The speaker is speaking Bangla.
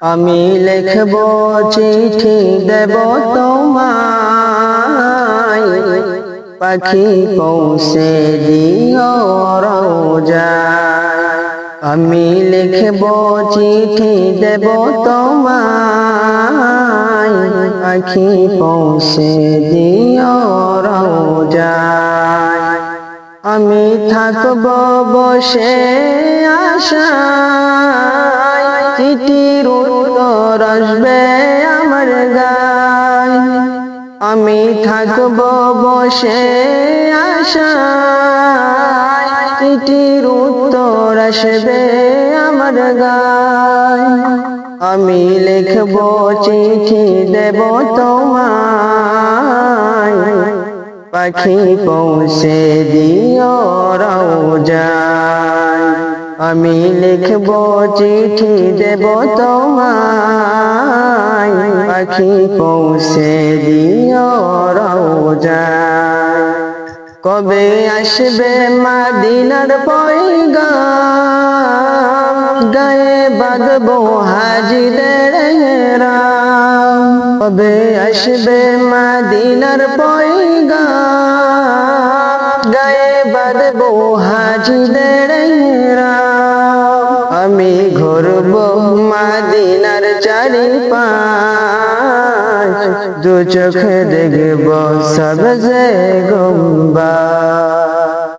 আমি লিখব চিঠি দেব তোমায়, পাখি পৌঁছে দিও রোজায়। আমি লিখব চিঠি দেব তোমায়, পাখি পৌঁছে দিও রোজায়। আমি থাকব বসে আশায়, চিঠির উত্তর আসবে আমার গায়। আমি থাকব বসে আশায়, চিঠির উত্তর আসবে আমার গায়। আমি লিখব চিঠি দেব তোমায়, পাখি পৌঁছে দিও রোজায়। আমি লিখব চিঠি দেব তোমায়, পাখি পৌঁছে দিও রোজায়। কবে আসবে মদিনার পয়গাম, গায়ে বাঁধবো হাজিদের রাম। কবে আসবে মদিনার পয়গাম, গায়ে বাঁধবো হাজিদের রাম। আমি ঘুরবো মদিনার চারিপাশ, দু চোখে দেখব সবজে গুম্বাদ।